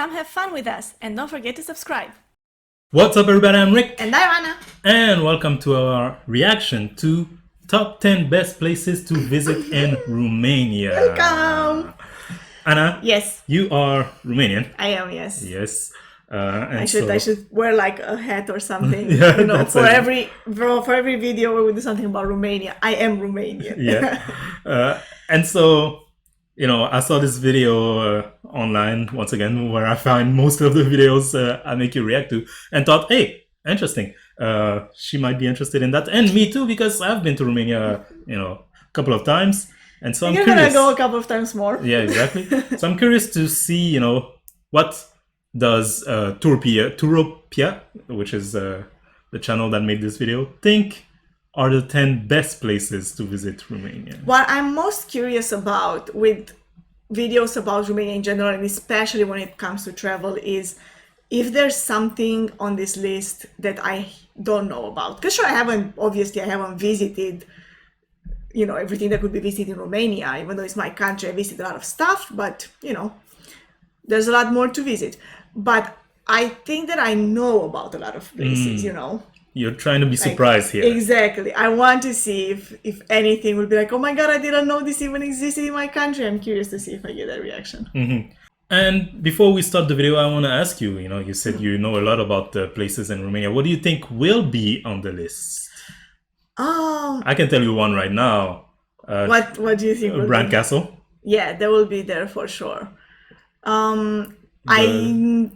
come have fun with us, and don't forget to subscribe. What's up, everybody? I'm Rick. And I'm Anna. And welcome to our reaction to top 10 best places to visit in Romania. Welcome. Anna? Yes. You are Romanian. I am, yes. Yes. I should wear like a hat or something. Yeah, you know, for every video we will do something about Romania. I am Romanian. Yeah. And so, you know, I saw this video online once again where I found most of the videos I make you react to and thought, hey, interesting. She might be interested in that, and me too, because I've been to Romania, you know, a couple of times, and so I'm curious. You're gonna go a couple of times more. Yeah, exactly. So I'm curious to see, you know, what does touropia, which is the channel that made this video, think are the 10 best places to visit Romania. What I'm most curious about with videos about Romania in general, and especially when it comes to travel, is if there's something on this list that I don't know about. Because sure, I haven't visited, you know, everything that could be visited in Romania, even though it's my country. I visited a lot of stuff, but, you know, there's a lot more to visit. But I think that I know about a lot of places, you know. You're trying to be surprised here. Exactly. I want to see if anything will be like, oh my God, I didn't know this even existed in my country. I'm curious to see if I get that reaction. Mm-hmm. And before we start the video, I want to ask you, you know, you said you know a lot about the places in Romania. What do you think will be on the list? I can tell you one right now. What do you think? Brand Castle? Yeah, they will be there for sure. I'm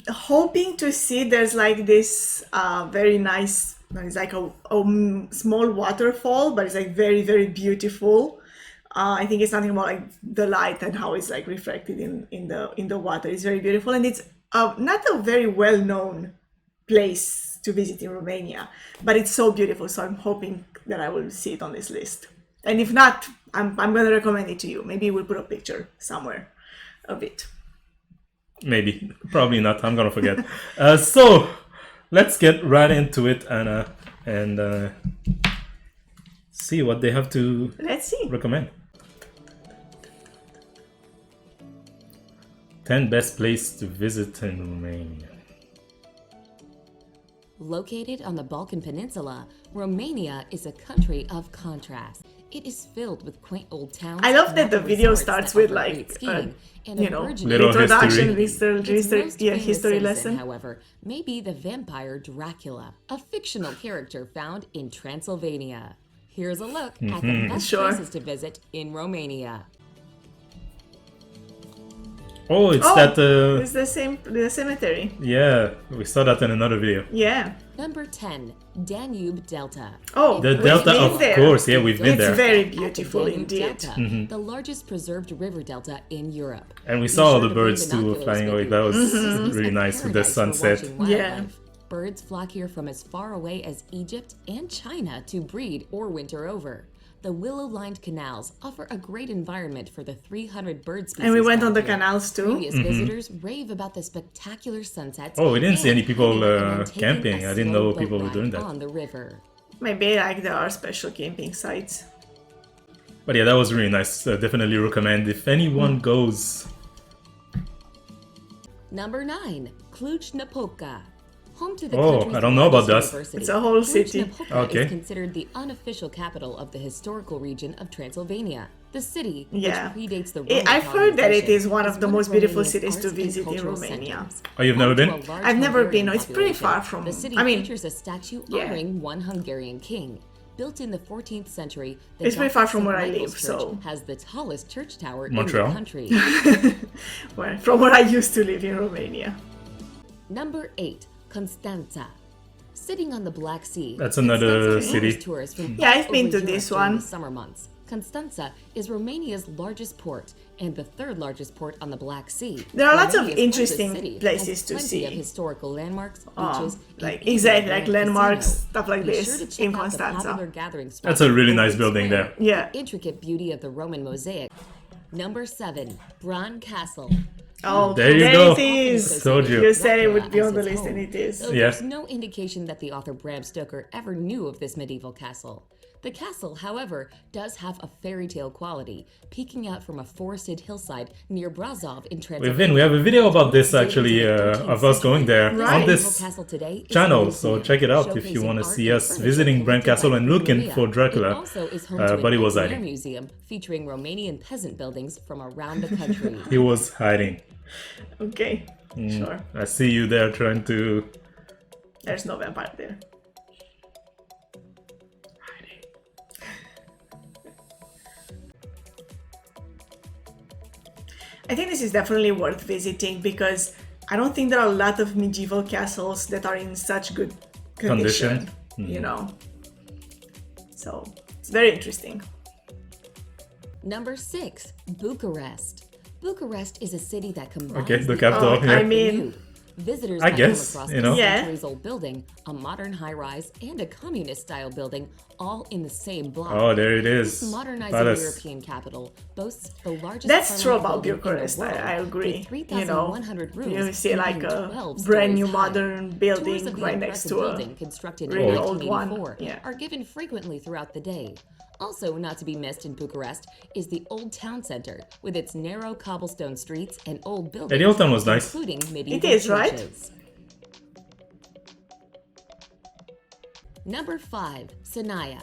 hoping to see there's like this very nice, it's like a small waterfall, but it's like very, very beautiful. I think it's something about like the light and how it's like reflected in the water. It's very beautiful, and it's not a very well-known place to visit in Romania, but it's so beautiful. So I'm hoping that I will see it on this list. And if not, I'm gonna recommend it to you. Maybe we'll put a picture somewhere of it. Maybe, probably not. I'm gonna forget. So let's get right into it, Anna, and see what they have to recommend. 10 best places to visit in Romania. Located on the Balkan Peninsula, Romania is a country of contrast. It is filled with quaint old towns. I love that the video starts with like, you know, introduction, history lesson. However, may be the vampire Dracula, a fictional character found in Transylvania. Here's a look at the best places to visit in Romania. Oh, it's it's the cemetery. Yeah, we saw that in another video. Yeah. Number 10, Danube Delta. Oh, the Delta, of course. Yeah, we've been there. It's very beautiful indeed. Delta, the largest preserved river delta in Europe. And we saw all the birds too flying away. That was really nice with the sunset. Yeah. Birds flock here from as far away as Egypt and China to breed or winter over. The willow-lined canals offer a great environment for the 300 bird species. And we went on the canals too. Previous visitors rave about the spectacular sunsets. Oh, we didn't see any people camping. I didn't know people were doing that. On the river. Maybe like there are special camping sites. But yeah, that was really nice. Definitely recommend if anyone goes. Number 9, Cluj-napoca. Home to the I don't know about that. It's a whole city. Okay. Is considered the unofficial capital of the historical region of Transylvania. The city, which predates the Roman I've heard that it is one of the most beautiful cities to visit in Romania. Oh, you've never been? I've never been. No, it's pretty far from. The city features a statue honoring one Hungarian king. Built in the 14th century, it's pretty far from where I live, so has the tallest church tower Montreal? in the country. Well, from where I used to live in Romania. Number 8. Constanța. Sitting on the Black Sea. That's another city. Yeah, I've been to this one. The summer months. Constanța is Romania's largest port and the third largest port on the Black Sea. There are lots of interesting places to see. Of historical landmarks, beaches, like landmarks, stuff like this in Constanța. That's a really nice building there. Yeah. The intricate beauty of the Roman mosaic. Number 7, Bran Castle. Oh, There you go. it is. Told you. You said it would be Dracula on the as his list, home, and it is. though Yeah. there's no indication that the author Bram Stoker ever knew of this medieval castle. The castle, however, does have a fairy tale quality, peeking out from a forested hillside near Brasov in Transylvania. We have a video about this actually of us going there Right. on this channel, so check it out if you want to see us visiting Bran Castle and looking for Dracula. It also is home to But he an was open-air hiding. museum featuring Romanian peasant buildings from around the country. He was hiding. Okay, sure. I see you there trying to... There's no vampire there. I think this is definitely worth visiting because I don't think there are a lot of medieval castles that are in such good condition. You know. So it's very interesting. Number 6, Bucharest. Bucharest is a city that combines Okay, the capital, old yeah. I and the mean, new. Visitors I might guess, come across you know. a Yeah. centuries-old building, a modern high-rise, and a communist-style building, all in the same block. Oh, there it This is. modernizing Palace. European capital boasts the largest That's true parliament about building in the Bucharest. world, I agree. with You know, 3,100 rooms you see like and a 12 brand new stories high. modern Tours building of the right next impressive to a building constructed really in old one. 1984 Yeah. are given frequently throughout the day. Also, not to be missed in Bucharest is the Old Town Center, with its narrow cobblestone streets and old buildings, the Old Town was nice. including medieval is, right? churches. Number 5, Sinaia.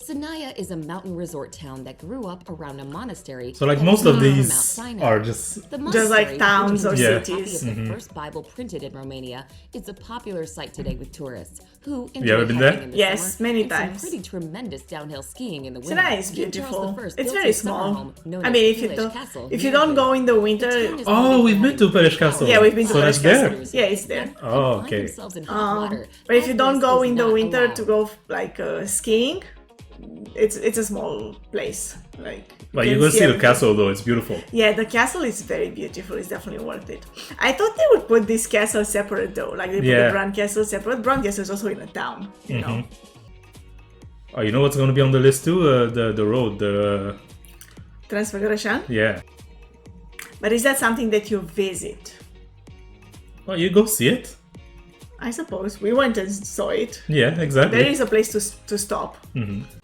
Sinaia is a mountain resort town that grew up around a monastery. So like that most was of named these Mount Sinai. are just... The Just like monastery, towns or which Yeah. includes a copy cities. of the first Bible printed in Romania, is a popular site today with tourists who You enjoy ever been hiking there? in the Yes, summer many and some times. pretty tremendous downhill skiing in the winter. Sinai is King Charles beautiful. I It's built very his summer small. home, known I as mean, if you Cluj don't, Castle, if you near don't here. go in the The winter, town is Oh, noted we've for been to having Parish Castle. yeah, we've been to So that's Parish there. Castle. Yeah, it's there. Oh, Find okay. themselves in hot water, But if you as don't this go is in the not winter allowed. to go like skiing, it's a small place. Like, But you can go see the everything. castle though, it's beautiful. Yeah, the castle is very beautiful. It's definitely worth it. I thought they would put this castle separate though. Like they put Yeah. the Bran Castle separate. Bran Castle is also in a town, you know. Oh, you know what's going to be on the list too? The road, Transfiguration. yeah. But is that something that you visit? Well, you go see it. I suppose we went and saw it. Yeah, exactly. There is a place to stop.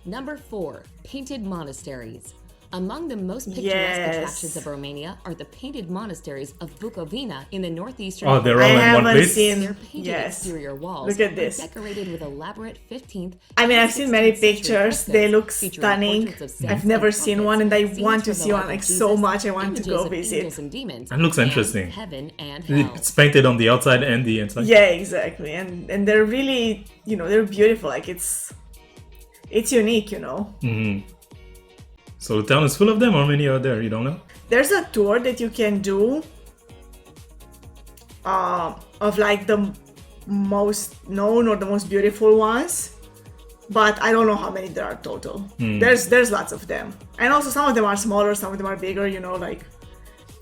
Number 4, painted monasteries. Among the most picturesque Yes. attractions of Romania are the painted monasteries of Bukovina in the northeastern. Oh, they're I all in one haven't place. seen. Their painted Yes. exterior walls Look at are this. decorated with elaborate 15th. I mean, I've and seen many 16th century pictures. frescoes They look featuring stunning. portraits of saints I've never and seen prophets, one, and I scenes want to from the see one life of like so Jesus, much. I want to images go of visit. angels and demons, That looks and interesting. Heaven and hell. It's painted on the outside and the inside. Yeah, exactly. And they're really, they're beautiful. Like it's unique, you know. So the town is full of them, or many are there? You don't know? There's a tour that you can do of like the most known or the most beautiful ones, but I don't know how many there are total. There's lots of them, and also some of them are smaller, some of them are bigger. Like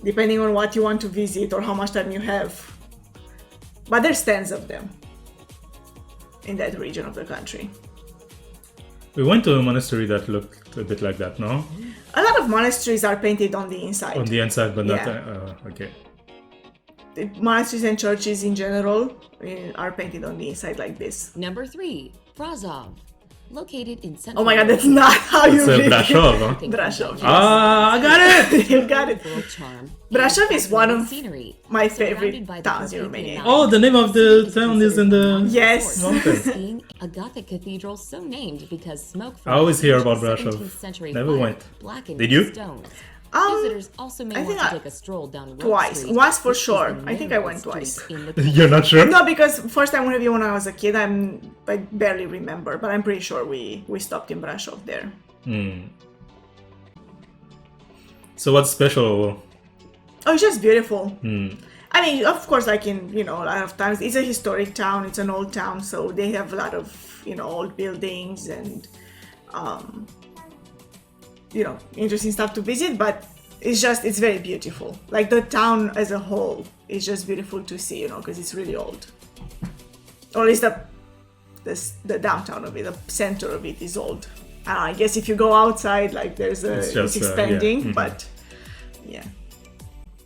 depending on what you want to visit or how much time you have. But there's tens of them in that region of the country. We went to a monastery that looked a bit like that, no? A lot of monasteries are painted on the inside. On the inside, but not... Yeah. okay. The monasteries and churches in general are painted on the inside like this. Number 3, Brasov. Located in central. Oh my god, that's not how you It's read it. Brasov, huh? Brasov, yes. Ah, I got it! You got it. World charm. Brasov is one of scenery, my surrounded favorite by the towns in Carpathian Romania. Oh, the name of the town is in the... Yes. Mountain. Skiing, a Gothic cathedral so named because smoke from I always hear about ancient Brasov. 17th century Never fire went. blackened Did you? stones. Um, Visitors also may I want think to I- take a stroll down Road Twice. Street, Once for which is sure. the I think I narrowest went street twice. in the You're not sure? No, because first time when I was a kid, I barely remember, but I'm pretty sure we stopped in Brasov there. So what's special? Oh, it's just beautiful. I mean, of course, like in, a lot of times, it's a historic town, it's an old town, so they have a lot of, old buildings and, interesting stuff to visit, but it's very beautiful. Like the town as a whole is just beautiful to see, because it's really old. Or at least the downtown of it, the center of it is old. I guess if you go outside, like it's just, expanding, yeah. but yeah.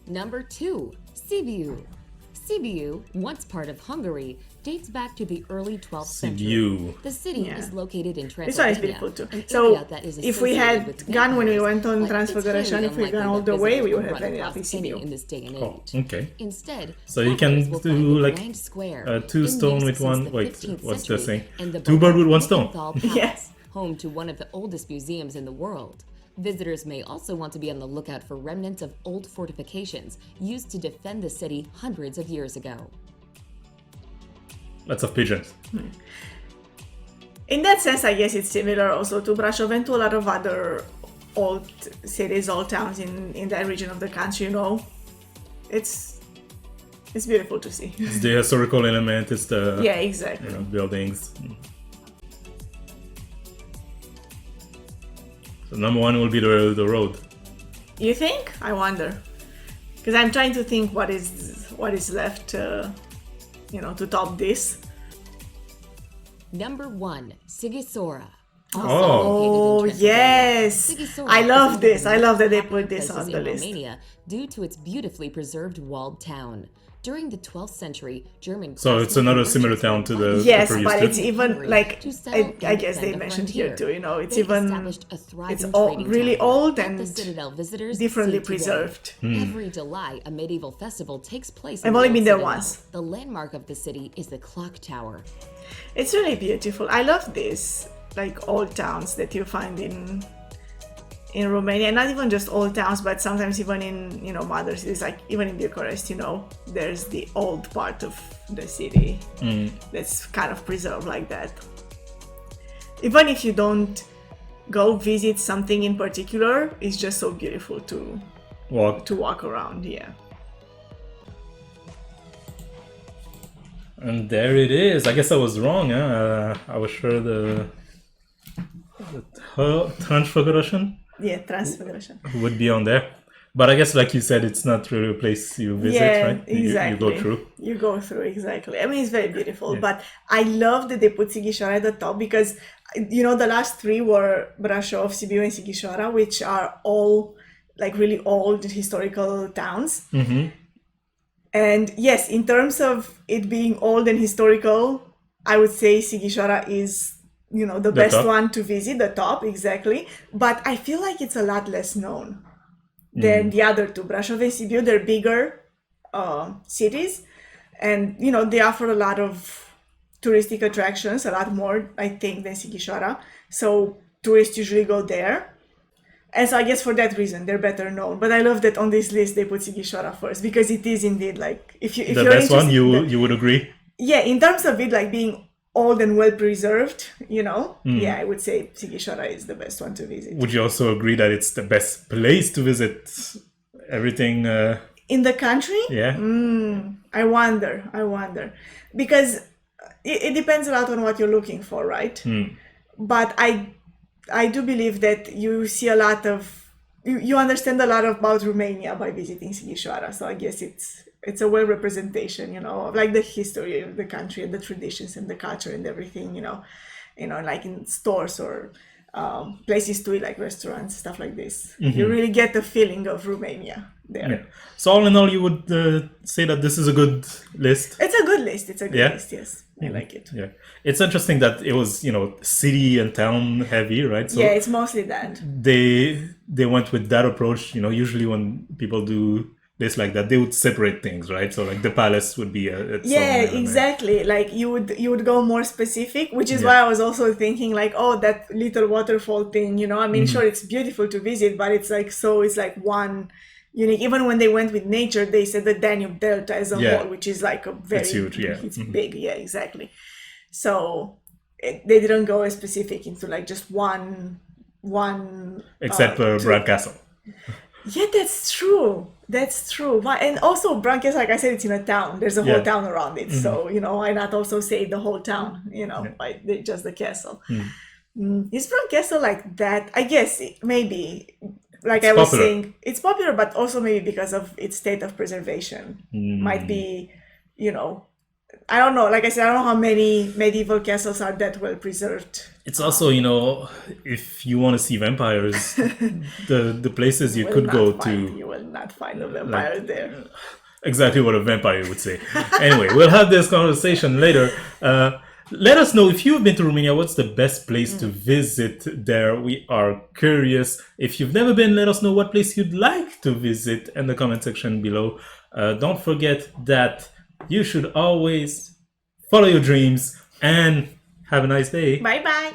Number 2. Sibiu. Sibiu, once part of Hungary, dates back to the early 12th century. Sibiu. The city is located in This one is Transylvania, beautiful too. an So area that is if we associated with had gone when we vampires, went on but it's Transfiguration, highly if we had gone unlikely all that the way, visitors we would will have run ended up in across any Sibiu. in this day and Oh, age. okay. Instead, So you travelers can will do find the like Grand Square, two in stone use with since one. the Wait, 15th what's the century, saying? and the Two birds with one stone. Buchenwald Palace, Yes. home to one of the oldest museums in the world. Visitors may also want to be on the lookout for remnants of old fortifications used to defend the city hundreds of years ago. Lots of pigeons. In that sense, I guess it's similar also to Brasov and to a lot of other old cities, old towns in that region of the country, you know. It's beautiful to see. It's the historical element. It's the Yeah, exactly. buildings. So number 1 will be the road. You think? I wonder. Because I'm trying to think what is left, to top this. Number 1. Sigisora. Oh, yes. I love this. I love that they put this on the list. Romania due to its beautifully preserved walled town. During the 12th century, German So it's another similar town to the Yes, previous but two. it's even like to settle I and guess they defend the mentioned here frontier. too. You know, it's They even established a thriving it's all trading really town old that and the Citadel visitors differently see today. preserved. Every July, a medieval festival takes place. I've in only the been old there Citadel. once. The landmark of the city is the clock tower. It's really beautiful. I love this, like old towns that you find in Romania. Not even just old towns, but sometimes even in other cities, like even in Bucharest. There's the old part of the city that's kind of preserved like that. Even if you don't go visit something in particular, it's just so beautiful to walk around. Yeah. And there it is. I guess I was wrong. I was sure the Transfiguration Yeah, Transfiguration. would be on there. But I guess, like you said, it's not really a place you visit, Yeah, right? exactly. You go through. You go through, exactly. I mean, it's very beautiful, but I love that they put Sighișoara at the top because, the last three were Brașov, Sibiu, and Sighișoara, which are all like really old historical towns. Mm-hmm. And yes, in terms of it being old and historical, I would say Sighișoara is, the best top. one to visit, the top, exactly. But I feel like it's a lot less known than the other two. Brașov and Sibiu, they're bigger cities, and they offer a lot of touristic attractions, a lot more, I think, than Sighișoara. So tourists usually go there. And so I guess for that reason they're better known. But I love that on this list they put Sighișoara first because it is indeed like if The you're best one, interested, you would agree? yeah, in terms of it like being old and well preserved, yeah, I would say Sighișoara is the best one to visit. Would you also agree that it's the best place to visit everything? In the country? Yeah. I wonder. Because it depends a lot on what you're looking for, right? But I do believe that you see a lot of, you understand a lot about Romania by visiting Sighișoara. So I guess it's a well representation, of like the history of the country and the traditions and the culture and everything, like in stores or places to eat, like restaurants, stuff like this. You really get the feeling of Romania there. Yeah. So all in all, you would say that this is a good list? It's a good list. Yes. I like it. Yeah. It's interesting that it was, city and town heavy, right? So yeah, it's mostly that. They went with that approach. Usually when people do this like that, they would separate things, right? So like the palace would be its own element. Exactly. Like you would go more specific, which is why I was also thinking like, oh, that little waterfall thing, I mean, sure, it's beautiful to visit, but it's like one unique. Even when they went with nature, they said the Danube Delta as a whole, which is like a very it's huge, it's big, exactly. So they didn't go as specific into like just one except for Brad Castle. Yeah, that's true. And also Branches, like I said, it's in a town. There's a whole town around it. So, why not also say the whole town, by just the castle. Is Castle like that? I guess maybe, like I was popular. saying, it's popular, but also maybe because of its state of preservation. Might be, I don't know. Like I said, I don't know how many medieval castles are that well preserved. It's also, if you want to see vampires, the places you could go to. You will not find a vampire there. Exactly what a vampire would say. Anyway, we'll have this conversation later. Let us know if you've been to Romania, what's the best place to visit there? We are curious. If you've never been, let us know what place you'd like to visit in the comment section below. Don't forget that you should always follow your dreams and have a nice day. Bye bye.